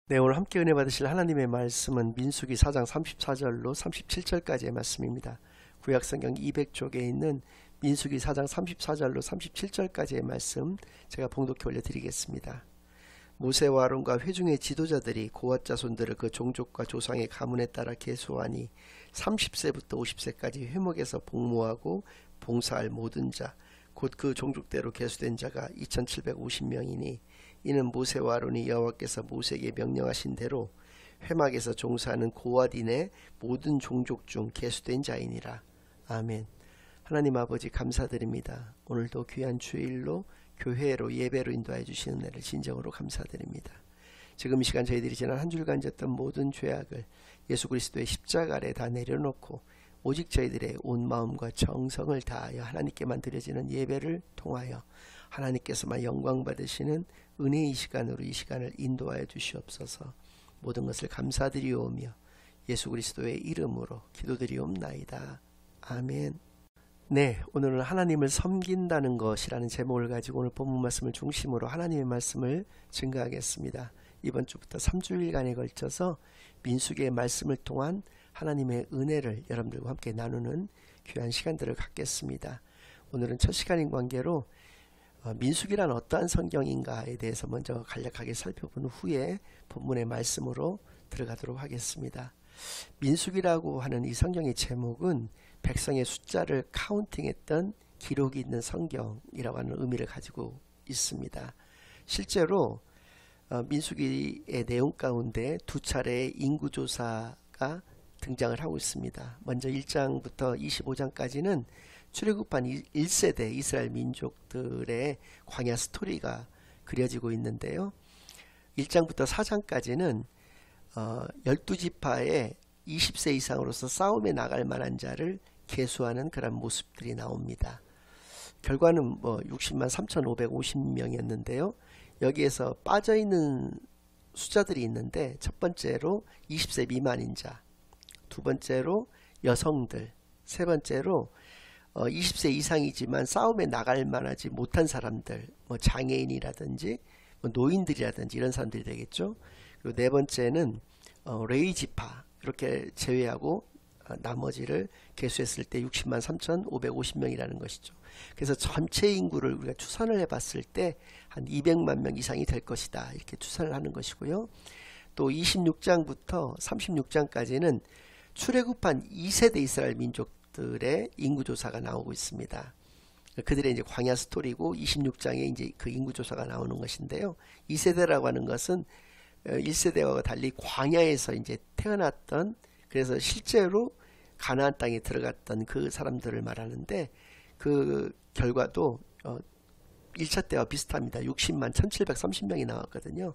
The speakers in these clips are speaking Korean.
네, 오늘 함께 은혜 받으실 하나님의 말씀은 민수기 4장 34절로 37절까지의 말씀입니다. 구약성경 200쪽에 있는 민수기 4장 34절로 37절까지의 말씀 제가 봉독해 올려드리겠습니다. 모세와 아론과 회중의 지도자들이 고앗 자손들을 그 종족과 조상의 가문에 따라 계수하니 30세부터 50세까지 회목에서 복무하고 봉사할 모든 자, 곧 그 종족대로 계수된 자가 2750명이니 이는 모세와 아론이 여호와께서 모세에게 명령하신 대로 회막에서 종사하는 고앗인의 모든 종족 중 계수된 자이니라. 아멘. 하나님 아버지 감사드립니다. 오늘도 귀한 주일로 교회로 예배로 인도해 주시는 은혜를 진정으로 감사드립니다. 지금 이 시간 저희들이 지난 한 주일간 졌던 모든 죄악을 예수 그리스도의 십자가 아래 다 내려놓고 오직 저희들의 온 마음과 정성을 다하여 하나님께만 드려지는 예배를 통하여 하나님께서만 영광 받으시는 은혜의 시간으로 이 시간을 인도하여 주시옵소서. 모든 것을 감사드리오며 예수 그리스도의 이름으로 기도드리옵나이다. 아멘. 네, 오늘은 하나님을 섬긴다는 것이라는 제목을 가지고 오늘 본문 말씀을 중심으로 하나님의 말씀을 증거하겠습니다. 이번 주부터 3주일간에 걸쳐서 민수기의 말씀을 통한 하나님의 은혜를 여러분들과 함께 나누는 귀한 시간들을 갖겠습니다. 오늘은 첫 시간인 관계로 민수기란 어떠한 성경인가에 대해서 먼저 간략하게 살펴본 후에 본문의 말씀으로 들어가도록 하겠습니다. 민수기라고 하는 이 성경의 제목은 백성의 숫자를 카운팅했던 기록이 있는 성경이라고 하는 의미를 가지고 있습니다. 실제로 민수기의 내용 가운데 두 차례의 인구조사가 등장을 하고 있습니다. 먼저 1장부터 25장까지는 출애굽한 1세대 이스라엘 민족들의 광야 스토리가 그려지고 있는데요. 1장부터 4장까지는 12지파의 20세 이상으로서 싸움에 나갈 만한 자를 계수하는 그런 모습들이 나옵니다. 결과는 60만 3,550명이었는데요. 여기에서 빠져있는 숫자들이 있는데 첫 번째로 20세 미만인 자, 두 번째로 여성들, 세 번째로 20세 이상이지만 싸움에 나갈 만하지 못한 사람들, 장애인이라든지 노인들이라든지 이런 사람들이 되겠죠. 그리고 네 번째는 레위지파 이렇게 제외하고 나머지를 계수했을 때 60만 3,550명이라는 것이죠. 그래서 전체 인구를 우리가 추산을 해봤을 때 한 200만 명 이상이 될 것이다 이렇게 추산을 하는 것이고요. 또 26장부터 36장까지는 출애굽한 2세대 이스라엘 민족들의 인구조사가 나오고 있습니다. 그들의 이제 광야 스토리고 26장에 이제 그 인구조사가 나오는 것인데요. 2세대라고 하는 것은 1세대와 달리 광야에서 이제 태어났던, 그래서 실제로 가나안 땅에 들어갔던 그 사람들을 말하는데 그 결과도 1차 때와 비슷합니다. 60만 1730명이 나왔거든요.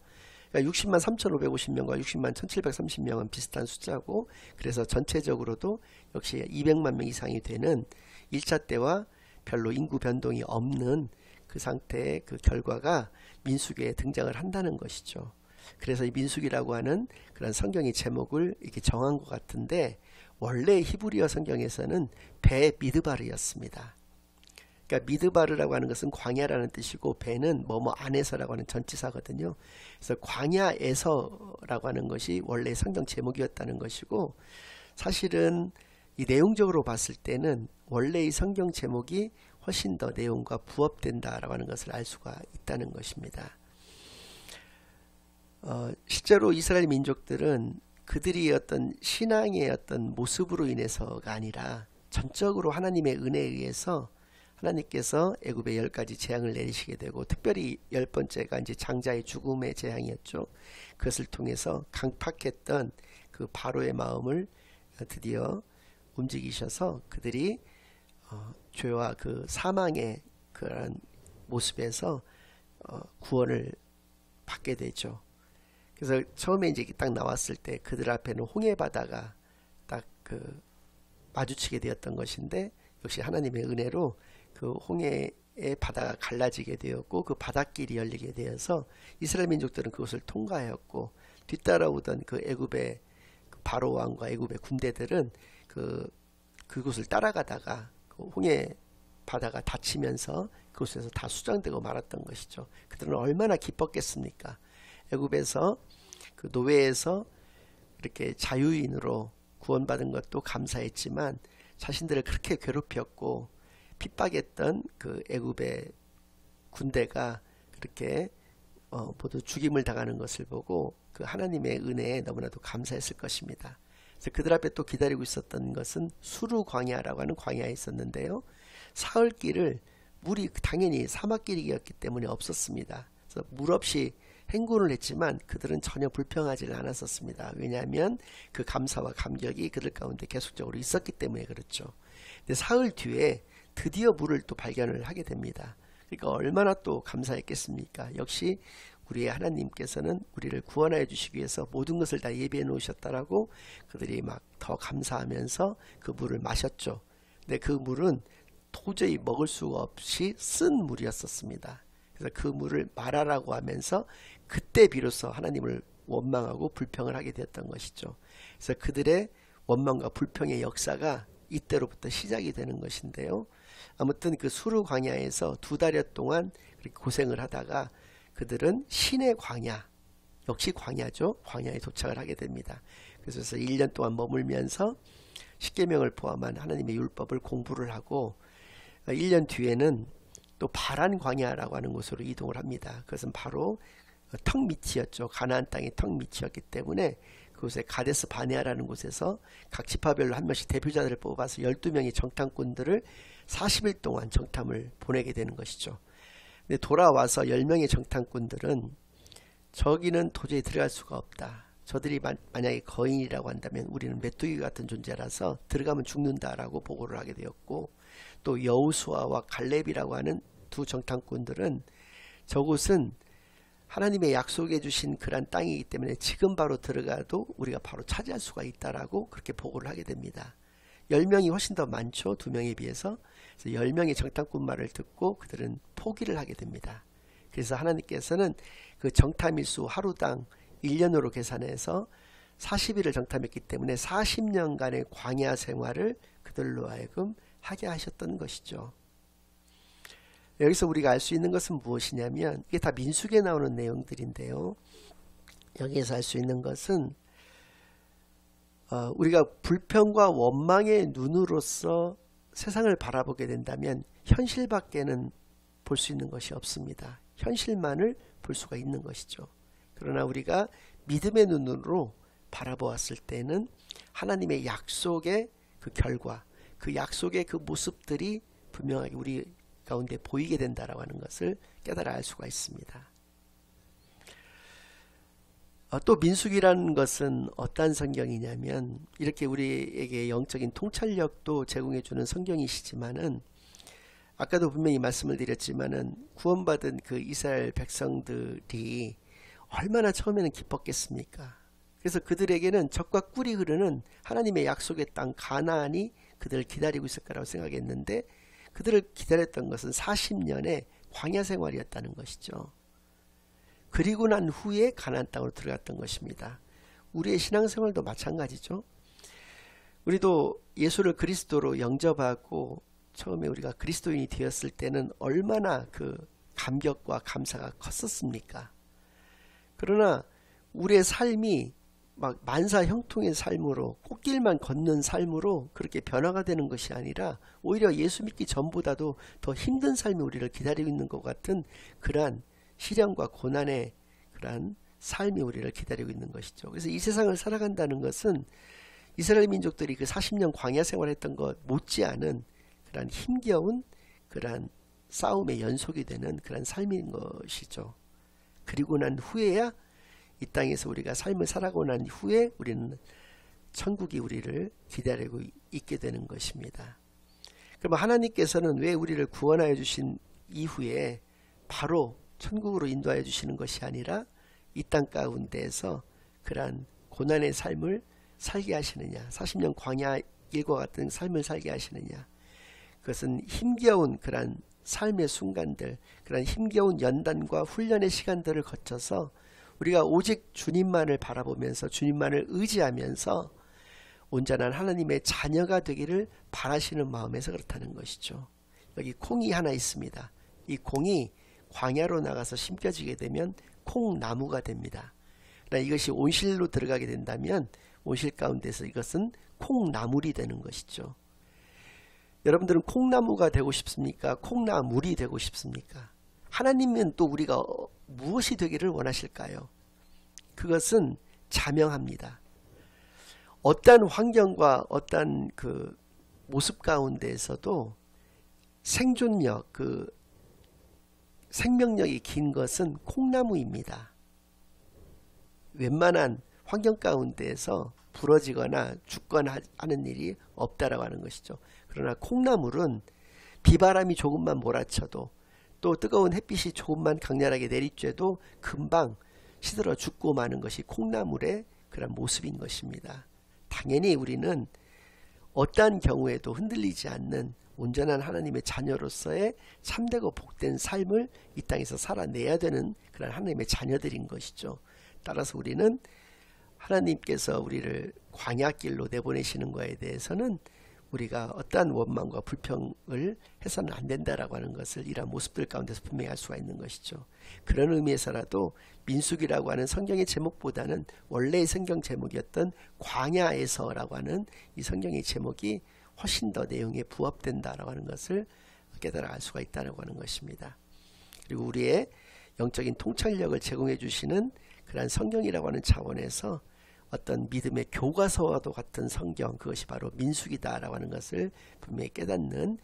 그러니까 60만 3550명과 60만 1730명은 비슷한 숫자고, 그래서 전체적으로도 역시 200만 명 이상이 되는 1차 때와 별로 인구 변동이 없는 그 상태의 그 결과가 민수기에 등장을 한다는 것이죠. 그래서 이 민수기라고 하는 그런 성경의 제목을 이렇게 정한 것 같은데, 원래 히브리어 성경에서는 배 미드바르였습니다. 그러니까 미드바르라고 하는 것은 광야라는 뜻이고 배는 뭐뭐 안에서라고 하는 전치사거든요. 그래서 광야에서라고 하는 것이 원래 성경 제목이었다는 것이고, 사실은 이 내용적으로 봤을 때는 원래 이 성경 제목이 훨씬 더 내용과 부합된다라고 하는 것을 알 수가 있다는 것입니다. 실제로 이스라엘 민족들은 그들이 어떤 신앙의 어떤 모습으로 인해서가 아니라 전적으로 하나님의 은혜에 의해서 하나님께서 애굽에 10가지 재앙을 내리시게 되고, 특별히 10번째가 이제 장자의 죽음의 재앙이었죠. 그것을 통해서 강팍했던 그 바로의 마음을 드디어 움직이셔서 그들이 죄와 그 사망의 그런 모습에서 구원을 받게 되죠. 그래서 처음에 이제 딱 나왔을 때 그들 앞에는 홍해 바다가 딱 그 마주치게 되었던 것인데, 역시 하나님의 은혜로 그 홍해의 바다가 갈라지게 되었고 그 바닷길이 열리게 되어서 이스라엘 민족들은 그것을 통과하였고, 뒤따라오던 그 애굽의 바로 왕과 애굽의 군대들은 그곳을 따라가다가 그 홍해 바다가 닫히면서 그곳에서 다 수장되고 말았던 것이죠. 그들은 얼마나 기뻤겠습니까? 애굽에서 그 노예에서 이렇게 자유인으로 구원받은 것도 감사했지만 자신들을 그렇게 괴롭혔고 핍박했던 그 애굽의 군대가 그렇게 모두 죽임을 당하는 것을 보고 그 하나님의 은혜에 너무나도 감사했을 것입니다. 그래서 그들 앞에 또 기다리고 있었던 것은 수르 광야라고 하는 광야에 있었는데요. 사흘길을 물이 당연히 사막길이었기 때문에 없었습니다. 그래서 물 없이 행군을 했지만 그들은 전혀 불평하지 않았었습니다. 왜냐하면 그 감사와 감격이 그들 가운데 계속적으로 있었기 때문에 그렇죠. 근데 사흘 뒤에 드디어 물을 또 발견을 하게 됩니다. 그러니까 얼마나 또 감사했겠습니까? 역시 우리의 하나님께서는 우리를 구원하여 주시기 위해서 모든 것을 다 예비해 놓으셨다라고 그들이 막 더 감사하면서 그 물을 마셨죠. 근데 그 물은 도저히 먹을 수가 없이 쓴 물이었었습니다. 그래서 그 물을 마라라고 하면서 그때 비로소 하나님을 원망하고 불평을 하게 되었던 것이죠. 그래서 그들의 원망과 불평의 역사가 이때로부터 시작이 되는 것인데요. 아무튼 그 수르 광야에서 2달여 동안 그렇게 고생을 하다가 그들은 신의 광야, 역시 광야죠. 광야에 도착을 하게 됩니다. 그래서 1년 동안 머물면서 십계명을 포함한 하나님의 율법을 공부를 하고 1년 뒤에는 또 바란 광야라고 하는 곳으로 이동을 합니다. 그것은 바로 턱 밑이었죠. 가나안 땅의 턱 밑이었기 때문에 그곳에 가데스 바네아라는 곳에서 각 지파별로 한 명씩 대표자들을 뽑아서 12명의 정탐꾼들을 40일 동안 정탐을 보내게 되는 것이죠. 근데 돌아와서 10명의 정탐꾼들은 저기는 도저히 들어갈 수가 없다. 저들이 만약에 거인이라고 한다면 우리는 메뚜기 같은 존재라서 들어가면 죽는다라고 보고를 하게 되었고, 또 여호수아와 갈렙이라고 하는 두 정탐꾼들은 저곳은 하나님의 약속해 주신 그런 땅이기 때문에 지금 바로 들어가도 우리가 바로 차지할 수가 있다라고 그렇게 보고를 하게 됩니다. 10명이 훨씬 더 많죠. 2명에 비해서. 그래서 10명의 정탐꾼 말을 듣고 그들은 포기를 하게 됩니다. 그래서 하나님께서는 그 정탐일수 하루당 1년으로 계산해서 40일을 정탐했기 때문에 40년간의 광야 생활을 그들로 하여금 하게 하셨던 것이죠. 여기서 우리가 알 수 있는 것은 무엇이냐면, 이게 다 민수기에 나오는 내용들인데요. 여기에서 알 수 있는 것은 우리가 불평과 원망의 눈으로서 세상을 바라보게 된다면 현실밖에는 볼 수 있는 것이 없습니다. 현실만을 볼 수가 있는 것이죠. 그러나 우리가 믿음의 눈으로 바라보았을 때는 하나님의 약속의 그 결과, 그 약속의 그 모습들이 분명하게 우리 가운데 보이게 된다라고 하는 것을 깨달아 알 수가 있습니다. 또 민수기라는 것은 어떤 성경이냐면, 이렇게 우리에게 영적인 통찰력도 제공해 주는 성경이시지만은, 아까도 분명히 말씀을 드렸지만은 구원받은 그 이스라엘 백성들이 얼마나 처음에는 기뻤겠습니까? 그래서 그들에게는 적과 꿀이 흐르는 하나님의 약속의 땅 가나안이 그들을 기다리고 있을 거라고 생각했는데, 그들을 기다렸던 것은 40년의 광야 생활이었다는 것이죠. 그리고 난 후에 가나안 땅으로 들어갔던 것입니다. 우리의 신앙생활도 마찬가지죠. 우리도 예수를 그리스도로 영접하고 처음에 우리가 그리스도인이 되었을 때는 얼마나 그 감격과 감사가 컸었습니까? 그러나 우리의 삶이 막 만사 형통의 삶으로, 꽃길만 걷는 삶으로 그렇게 변화가 되는 것이 아니라 오히려 예수 믿기 전보다도 더 힘든 삶이 우리를 기다리고 있는 것 같은 그러한 시련과 고난의 그러한 삶이 우리를 기다리고 있는 것이죠. 그래서 이 세상을 살아간다는 것은 이스라엘 민족들이 그 40년 광야 생활했던 것 못지않은 그러한 힘겨운 그러한 싸움의 연속이 되는 그러한 삶인 것이죠. 그리고 난 후에야, 이 땅에서 우리가 삶을 살아가고 난 후에 우리는 천국이 우리를 기다리고 있게 되는 것입니다. 그럼 하나님께서는 왜 우리를 구원하여 주신 이후에 바로 천국으로 인도하여 주시는 것이 아니라 이 땅 가운데에서 그러한 고난의 삶을 살게 하시느냐, 40년 광야 일과 같은 삶을 살게 하시느냐? 그것은 힘겨운 그러한 삶의 순간들, 그런 힘겨운 연단과 훈련의 시간들을 거쳐서 우리가 오직 주님만을 바라보면서 주님만을 의지하면서 온전한 하나님의 자녀가 되기를 바라시는 마음에서 그렇다는 것이죠. 여기 콩이 하나 있습니다. 이 콩이 광야로 나가서 심겨지게 되면 콩나무가 됩니다. 그러나 이것이 온실로 들어가게 된다면 온실 가운데서 이것은 콩나물이 되는 것이죠. 여러분들은 콩나무가 되고 싶습니까? 콩나물이 되고 싶습니까? 하나님은 또 우리가 무엇이 되기를 원하실까요? 그것은 자명합니다. 어떠한 환경과 어떠한 그 모습 가운데에서도 생존력, 그 생명력이 긴 것은 콩나무입니다. 웬만한 환경 가운데에서 부러지거나 죽거나 하는 일이 없다라고 하는 것이죠. 그러나 콩나물은 비바람이 조금만 몰아쳐도 또 뜨거운 햇빛이 조금만 강렬하게 내리쬐도 금방 시들어 죽고 마는 것이 콩나물의 그런 모습인 것입니다. 당연히 우리는 어떠한 경우에도 흔들리지 않는 온전한 하나님의 자녀로서의 참되고 복된 삶을 이 땅에서 살아내야 되는 그런 하나님의 자녀들인 것이죠. 따라서 우리는 하나님께서 우리를 광야길로 내보내시는 것에 대해서는 우리가 어떠한 원망과 불평을 해서는 안 된다라고 하는 것을 이러한 모습들 가운데서 분명히 알 수가 있는 것이죠. 그런 의미에서라도 민수기라고 하는 성경의 제목보다는 원래의 성경 제목이었던 광야에서라고 하는 이 성경의 제목이 훨씬 더 내용에 부합된다라고 하는 것을 깨달아 알 수가 있다고 하는 것입니다. 그리고 우리의 영적인 통찰력을 제공해 주시는 그러한 성경이라고 하는 차원에서 어떤 믿음의 교과서와도 같은 성경, 그것이 바로 민수기다라고 하는 것을 분명히 깨닫는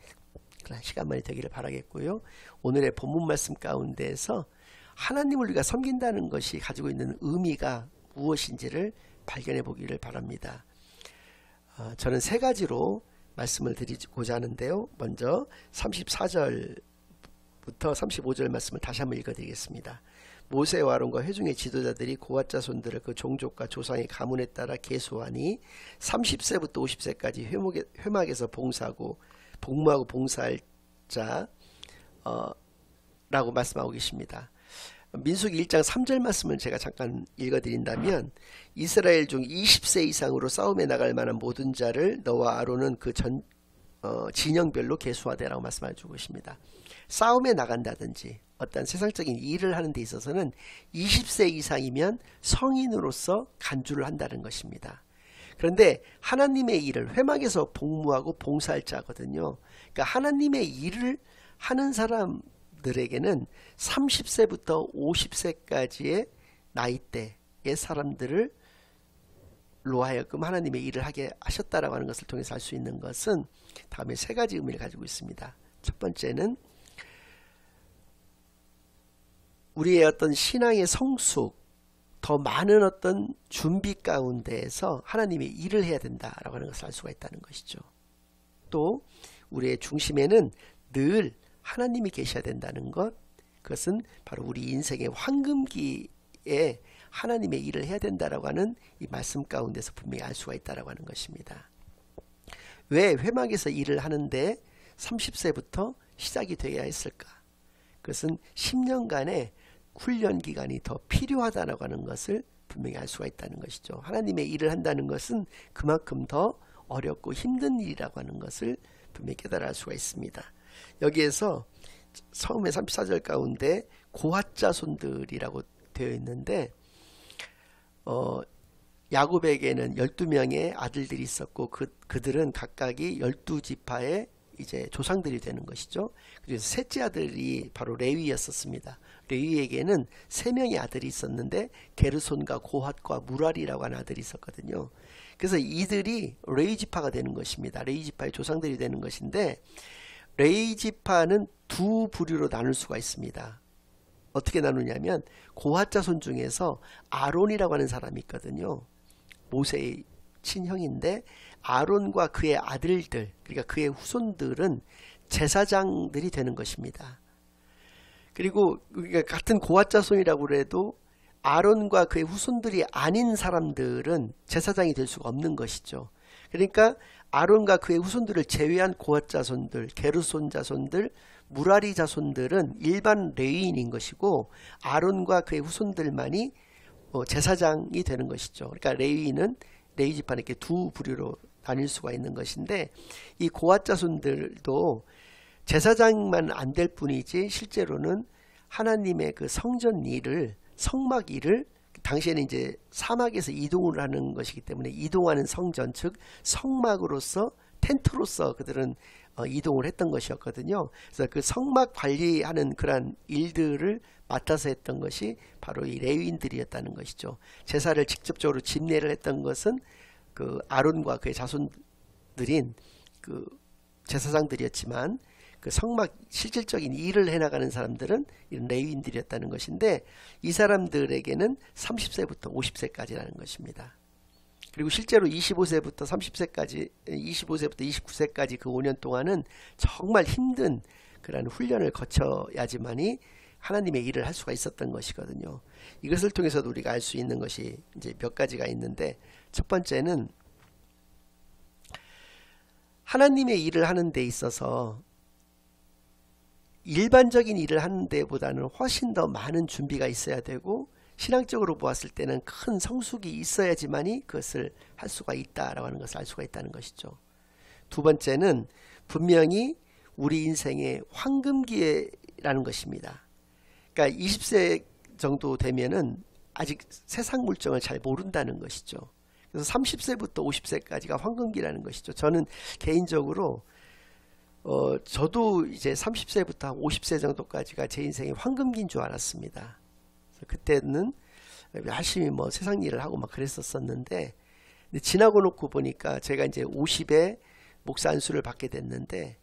그런 시간만이 되기를 바라겠고요. 오늘의 본문 말씀 가운데에서 하나님을 우리가 섬긴다는 것이 가지고 있는 의미가 무엇인지를 발견해 보기를 바랍니다. 저는 세 가지로 말씀을 드리고자 하는데요. 먼저 34절부터 35절 말씀을 다시 한번 읽어드리겠습니다. 모세와 아론과 회중의 지도자들이 고핫 자손들을 그 종족과 조상의 가문에 따라 계수하니 30세부터 50세까지 회막에서 복무하고 봉사할 자 라고 말씀하고 계십니다. 민수기 1장 3절 말씀을 제가 잠깐 읽어드린다면 이스라엘 중 20세 이상으로 싸움에 나갈 만한 모든 자를 너와 아론은 그 진영별로 계수하되라고 말씀해 주고 계십니다. 싸움에 나간다든지 어떤 세상적인 일을 하는 데 있어서는 20세 이상이면 성인으로서 간주를 한다는 것입니다. 그런데 하나님의 일을 회막에서 복무하고 봉사할 자거든요. 그러니까 하나님의 일을 하는 사람들에게는 30세부터 50세까지의 나이대의 사람들을 로 하여금 하나님의 일을 하게 하셨다라고 하는 것을 통해서 알 수 있는 것은 다음에 세 가지 의미를 가지고 있습니다. 첫 번째는 우리의 어떤 신앙의 성숙, 더 많은 어떤 준비 가운데에서 하나님의 일을 해야 된다라고 하는 것을 알 수가 있다는 것이죠. 또 우리의 중심에는 늘 하나님이 계셔야 된다는 것, 그것은 바로 우리 인생의 황금기에 하나님의 일을 해야 된다라고 하는 이 말씀 가운데서 분명히 알 수가 있다라고 하는 것입니다. 왜 회막에서 일을 하는데 30세부터 시작이 되어야 했을까? 그것은 10년간의 훈련 기간이 더 필요하다라고 하는 것을 분명히 알 수가 있다는 것이죠. 하나님의 일을 한다는 것은 그만큼 더 어렵고 힘든 일이라고 하는 것을 분명히 깨달아 알 수가 있습니다. 여기에서 처음에 34절 가운데 고핫 자손들이라고 되어 있는데 야곱에게는 12명의 아들들이 있었고 그들은 각각이 12지파의 이제 조상들이 되는 것이죠. 그래서 셋째 아들이 바로 레위였었습니다. 레위에게는 3명의 아들이 있었는데 게르손과 고핫과 무랄이라고 하는 아들이 있었거든요. 그래서 이들이 레위지파가 되는 것입니다. 레위지파의 조상들이 되는 것인데 레위지파는 두 부류로 나눌 수가 있습니다. 어떻게 나누냐면 고핫 자손 중에서 아론이라고 하는 사람이 있거든요. 모세의 친형인데 아론과 그의 아들들, 그러니까 그의 후손들은 제사장들이 되는 것입니다. 그리고 같은 고핫 자손이라고 해도 아론과 그의 후손들이 아닌 사람들은 제사장이 될 수가 없는 것이죠. 그러니까 아론과 그의 후손들을 제외한 고핫 자손들, 게르손 자손들, 무라리 자손들은 일반 레위인인 것이고 아론과 그의 후손들만이 제사장이 되는 것이죠. 그러니까 레위인은 레위지파는 이렇게 두 부류로 나뉠 수가 있는 것인데 이 고핫 자손들도 제사장만 안 될 뿐이지 실제로는 하나님의 그 성전 일을, 성막 일을 당시에는 이제 사막에서 이동을 하는 것이기 때문에 이동하는 성전, 즉 성막으로서 텐트로서 그들은 이동을 했던 것이었거든요. 그래서 그 성막 관리하는 그러한 일들을 맡아서 했던 것이 바로 이 레위인들이었다는 것이죠. 제사를 직접적으로 집례를 했던 것은 그 아론과 그의 자손들인 그 제사장들이었지만 그 성막 실질적인 일을 해나가는 사람들은 이런 레위인들이었다는 것인데, 이 사람들에게는 30세부터 50세까지라는 것입니다. 그리고 실제로 25세부터 30세까지, 25세부터 29세까지 그 5년 동안은 정말 힘든 그런 훈련을 거쳐야지만이 하나님의 일을 할 수가 있었던 것이거든요. 이것을 통해서도 우리가 알 수 있는 것이 이제 몇 가지가 있는데, 첫 번째는 하나님의 일을 하는 데 있어서 일반적인 일을 하는 데보다는 훨씬 더 많은 준비가 있어야 되고, 신앙적으로 보았을 때는 큰 성숙이 있어야지만이 그것을 할 수가 있다라고 하는 것을 알 수가 있다는 것이죠. 두 번째는 분명히 우리 인생의 황금기회라는 것입니다. 그러니까 20세 정도 되면은 아직 세상 물정을 잘 모른다는 것이죠. 그래서 30세부터 50세까지가 황금기라는 것이죠. 저는 개인적으로 저도 이제 30세부터 50세 정도까지가 제 인생의 황금기인 줄 알았습니다. 그때는 열심히 뭐 세상 일을 하고 막 그랬었는데, 지나고 놓고 보니까 제가 이제 50에 목사 안수를 받게 됐는데,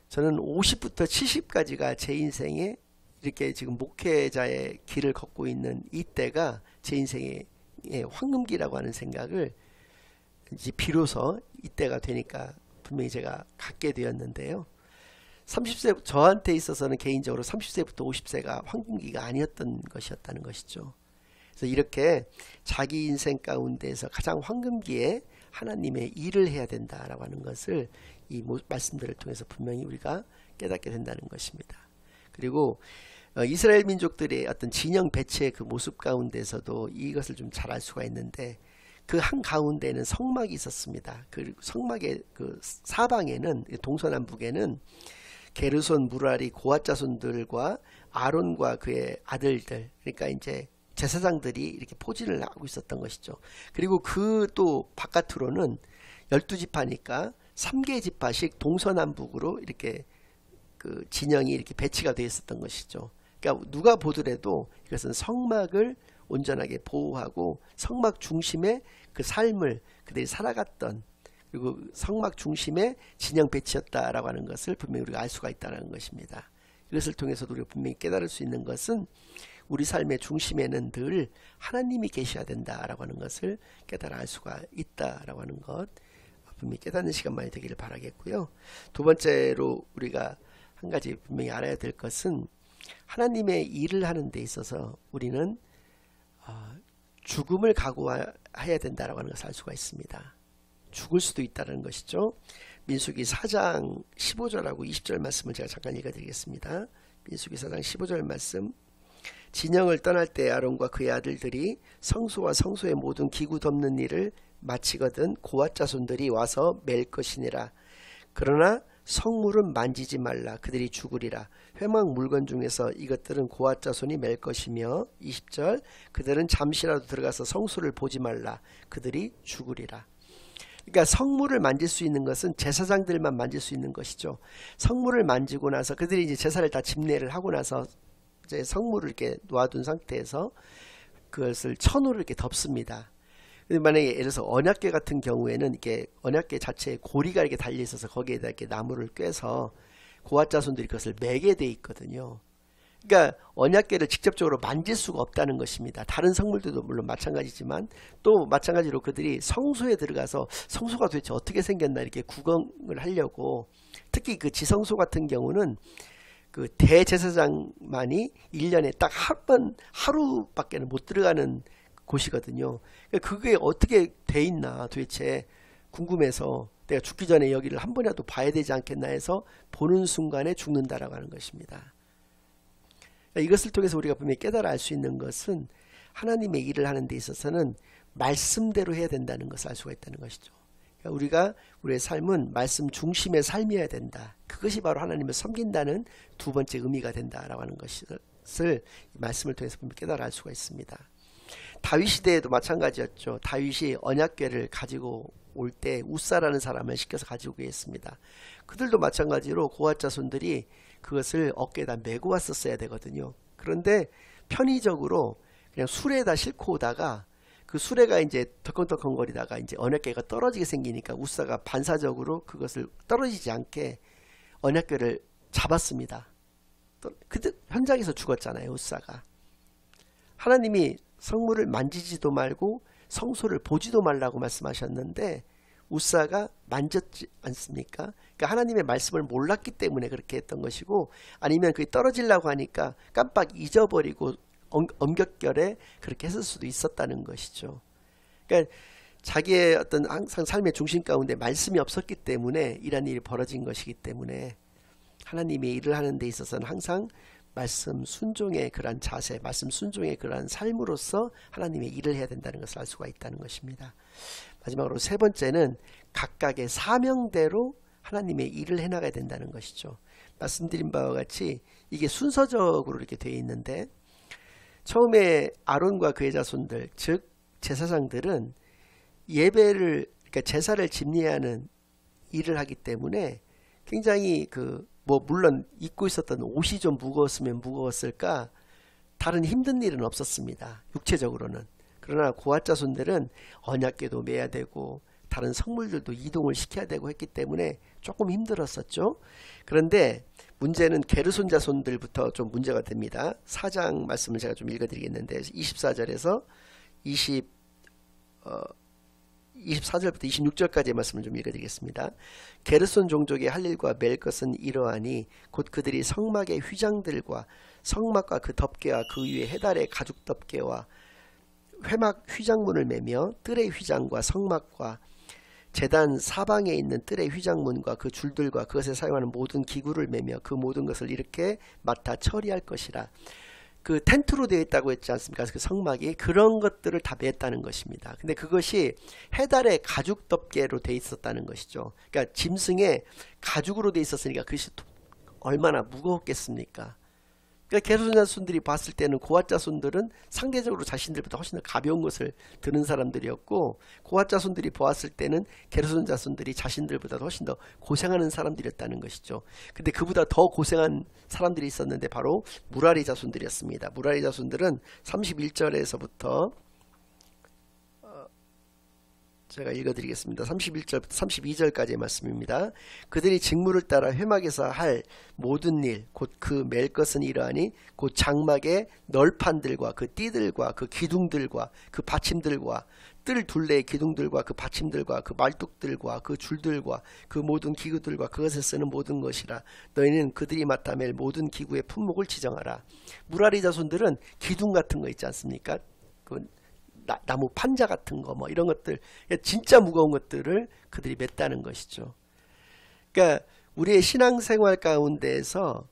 저는 50부터 70까지가 제 인생에 이렇게 지금 목회자의 길을 걷고 있는 이때가 제 인생의 황금기라고 하는 생각을 이제 비로소 이때가 되니까 분명히 제가 갖게 되었는데요. 30세, 저한테 있어서는 개인적으로 30세부터 50세가 황금기가 아니었던 것이었다는 것이죠. 그래서 이렇게 자기 인생 가운데서 가장 황금기에 하나님의 일을 해야 된다라고 하는 것을 이 말씀들을 통해서 분명히 우리가 깨닫게 된다는 것입니다. 그리고 이스라엘 민족들의 어떤 진영 배치의 그 모습 가운데서도 이것을 좀 잘 알 수가 있는데, 그 한 가운데는 성막이 있었습니다. 그 성막의 그 사방에는, 동서남북에는 게르손, 무라리, 고앗 자손들과 아론과 그의 아들들, 그러니까 이제 제사장들이 이렇게 포진을 하고 있었던 것이죠. 그리고 그 또 바깥으로는 12지파니까 3개 지파씩 동서남북으로 이렇게 그 진영이 이렇게 배치가 되어 있었던 것이죠. 그러니까 누가 보더라도 이것은 성막을 온전하게 보호하고 성막 중심의 그 삶을 그들이 살아갔던, 그리고 성막 중심의 진영 배치였다라고 하는 것을 분명히 우리가 알 수가 있다는 것입니다. 이것을 통해서도 우리가 분명히 깨달을 수 있는 것은 우리 삶의 중심에는 늘 하나님이 계셔야 된다라고 하는 것을 깨달아 알 수가 있다라고 하는 것, 분명히 깨닫는 시간만이 되기를 바라겠고요. 두 번째로 우리가 한 가지 분명히 알아야 될 것은, 하나님의 일을 하는 데 있어서 우리는 죽음을 각오해야 된다라고 하는 것을 알 수가 있습니다. 죽을 수도 있다는 것이죠. 민수기 4장 15절하고 20절 말씀을 제가 잠깐 읽어드리겠습니다. 민수기 4장 15절 말씀. 진영을 떠날 때 아론과 그의 아들들이 성소와 성소의 모든 기구 덮는 일을 마치거든 고앗 자손들이 와서 맬 것이니라. 그러나 성물은 만지지 말라. 그들이 죽으리라. 회막 물건 중에서 이것들은 고앗 자손이 맬 것이며, 20절, 그들은 잠시라도 들어가서 성소를 보지 말라. 그들이 죽으리라. 그러니까 성물을 만질 수 있는 것은 제사장들만 만질 수 있는 것이죠. 성물을 만지고 나서 그들이 이제 제사를 다 집례를 하고 나서 이제 성물을 이렇게 놓아둔 상태에서 그것을 천으로 이렇게 덮습니다. 만약에 예를 들어서 언약궤 같은 경우에는 이렇게 언약궤 자체에 고리가 이렇게 달려 있어서 거기에다 이렇게 나무를 꿰서 고앗 자손들이 그것을 매게 돼 있거든요. 그러니까 언약궤를 직접적으로 만질 수가 없다는 것입니다. 다른 성물들도 물론 마찬가지지만, 또 마찬가지로 그들이 성소에 들어가서 성소가 도대체 어떻게 생겼나 이렇게 구경을 하려고, 특히 그 지성소 같은 경우는 그 대제사장만이 1년에 딱 한 번, 하루밖에 못 들어가는 곳이거든요. 그게 어떻게 돼 있나 도대체 궁금해서 내가 죽기 전에 여기를 한 번이라도 봐야 되지 않겠나 해서 보는 순간에 죽는다라고 하는 것입니다. 이것을 통해서 우리가 분명히 깨달아 알 수 있는 것은, 하나님의 일을 하는 데 있어서는 말씀대로 해야 된다는 것을 알 수가 있다는 것이죠. 그러니까 우리가 우리의 삶은 말씀 중심의 삶이어야 된다. 그것이 바로 하나님을 섬긴다는 두 번째 의미가 된다라고 하는 것을 말씀을 통해서 분명히 깨달아 알 수가 있습니다. 다윗 시대에도 마찬가지였죠. 다윗이 언약궤를 가지고 올 때 우사라는 사람을 시켜서 가지고 오겠습니다. 그들도 마찬가지로 고앗 자손들이 그것을 어깨에다 메고 왔었어야 되거든요. 그런데 편의적으로 그냥 수레에다 싣고 오다가 그 수레가 이제 덜컹덜컹거리다가 이제 언약궤가 떨어지게 생기니까 우사가 반사적으로 그것을 떨어지지 않게 언약궤를 잡았습니다. 그때 현장에서 죽었잖아요. 우사가. 하나님이 성물을 만지지도 말고 성소를 보지도 말라고 말씀하셨는데 우사가 만졌지 않습니까? 그러니까 하나님의 말씀을 몰랐기 때문에 그렇게 했던 것이고, 아니면 그게 떨어지려고 하니까 깜빡 잊어버리고 엄격결에 그렇게 했을 수도 있었다는 것이죠. 그러니까 자기의 어떤 항상 삶의 중심 가운데 말씀이 없었기 때문에 이런 일이 벌어진 것이기 때문에 하나님이 일을 하는 데 있어서는 항상 말씀 순종의 그러한 자세, 말씀 순종의 그러한 삶으로서 하나님의 일을 해야 된다는 것을 알 수가 있다는 것입니다. 마지막으로 세 번째는 각각의 사명대로 하나님의 일을 해나가야 된다는 것이죠. 말씀드린 바와 같이 이게 순서적으로 이렇게 되어 있는데, 처음에 아론과 그의 자손들, 즉 제사장들은 예배를, 그러니까 제사를 집례하는 일을 하기 때문에 굉장히 물론 입고 있었던 옷이 좀 무거웠으면 무거웠을까, 다른 힘든 일은 없었습니다. 육체적으로는. 그러나 고앗 자손들은 언약궤도 메야 되고 다른 성물들도 이동을 시켜야 되고 했기 때문에 조금 힘들었었죠. 그런데 문제는 게르손 자손들부터 좀 문제가 됩니다. 4장 말씀을 제가 좀 읽어드리겠는데 24절에서 24절부터 26절까지의 말씀을 좀 읽어드리겠습니다. 게르손 종족의 할 일과 맬 것은 이러하니 곧 그들이 성막의 휘장들과 성막과 그 덮개와 그 위에 해달의 가죽 덮개와 회막 휘장문을 매며 뜰의 휘장과 성막과 제단 사방에 있는 뜰의 휘장문과 그 줄들과 그것에 사용하는 모든 기구를 매며 그 모든 것을 이렇게 맡아 처리할 것이라. 그 텐트로 되어 있다고 했지 않습니까? 그 성막이 그런 것들을 다 맸다는 것입니다. 근데 그것이 해달의 가죽 덮개로 되어 있었다는 것이죠. 그러니까 짐승의 가죽으로 되어 있었으니까 그것이 얼마나 무거웠겠습니까? 그러니까 게르손 자손들이 봤을 때는 고앗 자손들은 상대적으로 자신들보다 훨씬 더 가벼운 것을 드는 사람들이었고, 고앗 자손들이 보았을 때는 게르손 자손들이 자신들보다 훨씬 더 고생하는 사람들이었다는 것이죠. 근데 그보다 더 고생한 사람들이 있었는데 바로 무라리 자손들이었습니다. 무라리 자손들은 31절에서부터 제가 읽어드리겠습니다. 31절부터 32절까지의 말씀입니다. 그들이 직무를 따라 회막에서 할 모든 일, 곧 그 맬 것은 이러하니 곧 장막의 널판들과 그 띠들과 그 기둥들과 그 받침들과 뜰 둘레의 기둥들과 그 받침들과 그 말뚝들과 그 줄들과 그 모든 기구들과 그것에 쓰는 모든 것이라. 너희는 그들이 맡아 맬 모든 기구의 품목을 지정하라. 무라리 자손들은 기둥 같은 거 있지 않습니까? 나무 판자 같은 거 이런 것들, 진짜 무거운 것들을 그들이 맸다는 것이죠. 그러니까 우리의 신앙생활 가운데에서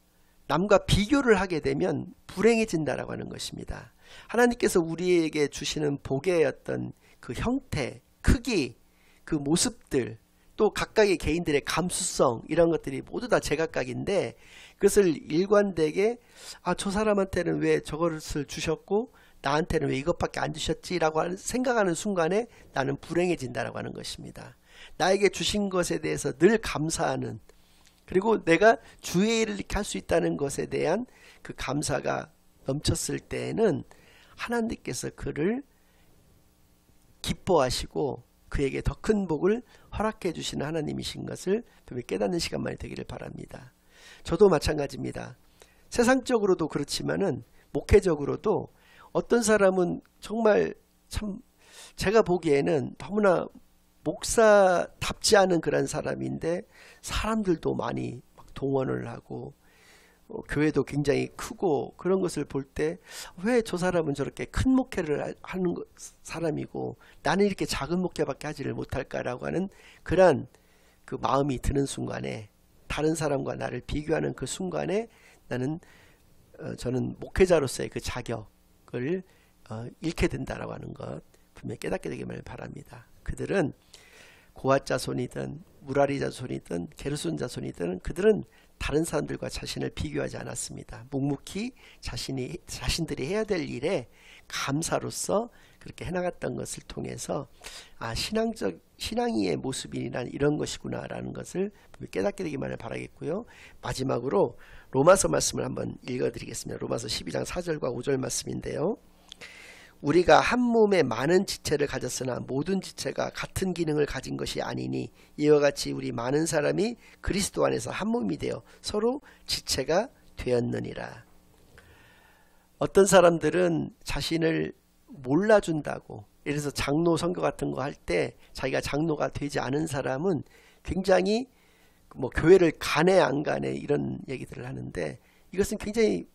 남과 비교를 하게 되면 불행해진다라고 하는 것입니다. 하나님께서 우리에게 주시는 복의 어떤 그 형태, 크기, 그 모습들, 또 각각의 개인들의 감수성, 이런 것들이 모두 다 제각각인데, 그것을 일관되게 저 사람한테는 왜 저것을 주셨고 나한테는 왜 이것밖에 안 주셨지라고 생각하는 순간에 나는 불행해진다라고 하는 것입니다. 나에게 주신 것에 대해서 늘 감사하는, 그리고 내가 주의 일을 이렇게 할 수 있다는 것에 대한 그 감사가 넘쳤을 때에는 하나님께서 그를 기뻐하시고 그에게 더 큰 복을 허락해 주시는 하나님이신 것을 깨닫는 시간만이 되기를 바랍니다. 저도 마찬가지입니다. 세상적으로도 그렇지만은 목회적으로도 어떤 사람은 정말 참 제가 보기에는 너무나 목사답지 않은 그런 사람인데 사람들도 많이 막 동원을 하고 교회도 굉장히 크고 그런 것을 볼 때 왜 저 사람은 저렇게 큰 목회를 하는 사람이고 나는 이렇게 작은 목회밖에 하지를 못할까라고 하는 그런 그 마음이 드는 순간에, 다른 사람과 나를 비교하는 그 순간에 저는 목회자로서의 그 자격을 잃게 된다라고 하는 것 분명히 깨닫게 되기를 바랍니다. 그들은 고앗 자손이든 무라리 자손이든 게르손 자손이든 그들은 다른 사람들과 자신을 비교하지 않았습니다. 묵묵히 자신들이 해야 될 일에 감사로서 그렇게 해나갔던 것을 통해서 신앙의 모습이란 이런 것이구나 라는 것을 깨닫게 되기만을 바라겠고요. 마지막으로 로마서 말씀을 한번 읽어드리겠습니다. 로마서 12장 4절과 5절 말씀인데요. 우리가 한 몸에 많은 지체를 가졌으나 모든 지체가 같은 기능을 가진 것이 아니니 이와 같이 우리 많은 사람이 그리스도 안에서 한 몸이 되어 서로 지체가 되었느니라. 어떤 사람들은 자신을 몰라준다고, 예를 들어서 장로 선교 같은 거 할 때 자기가 장로가 되지 않은 사람은 굉장히 교회를 가네 안 가네 이런 얘기들을 하는데, 이것은 굉장히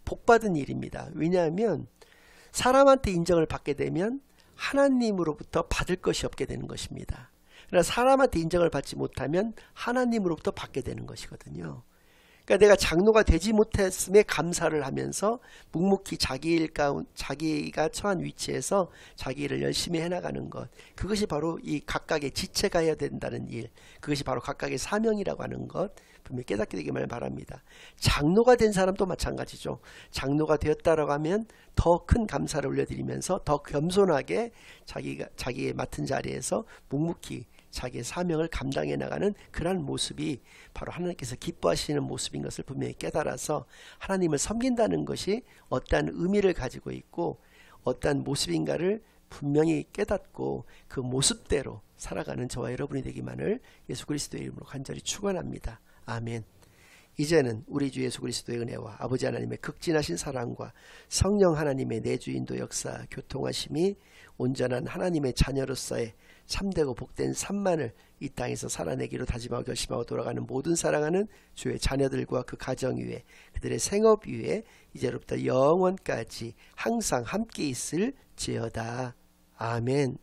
복받은 일입니다. 왜냐하면 사람한테 인정을 받게 되면 하나님으로부터 받을 것이 없게 되는 것입니다. 그러나 사람한테 인정을 받지 못하면 하나님으로부터 받게 되는 것이거든요. 그러니까 내가 장로가 되지 못했음에 감사를 하면서 묵묵히 자기가 처한 위치에서 자기 일을 열심히 해나가는 것, 그것이 바로 이 각각의 지체가 해야 된다는 일, 그것이 바로 각각의 사명이라고 하는 것 분명히 깨닫게 되기를 바랍니다. 장로가 된 사람도 마찬가지죠. 장로가 되었다라고 하면 더 큰 감사를 올려드리면서 더 겸손하게 자기의 맡은 자리에서 묵묵히 자기의 사명을 감당해 나가는 그러한 모습이 바로 하나님께서 기뻐하시는 모습인 것을 분명히 깨달아서 하나님을 섬긴다는 것이 어떠한 의미를 가지고 있고 어떠한 모습인가를 분명히 깨닫고 그 모습대로 살아가는 저와 여러분이 되기만을 예수 그리스도의 이름으로 간절히 축원합니다. 아멘. 이제는 우리 주 예수 그리스도의 은혜와 아버지 하나님의 극진하신 사랑과 성령 하나님의 내주인도 역사 교통하심이 온전한 하나님의 자녀로서의 참되고 복된 삶만을 이 땅에서 살아내기로 다짐하고 결심하고 돌아가는 모든 사랑하는 주의 자녀들과 그 가정 위에 그들의 생업 위에 이제로부터 영원까지 항상 함께 있을지어다. 아멘.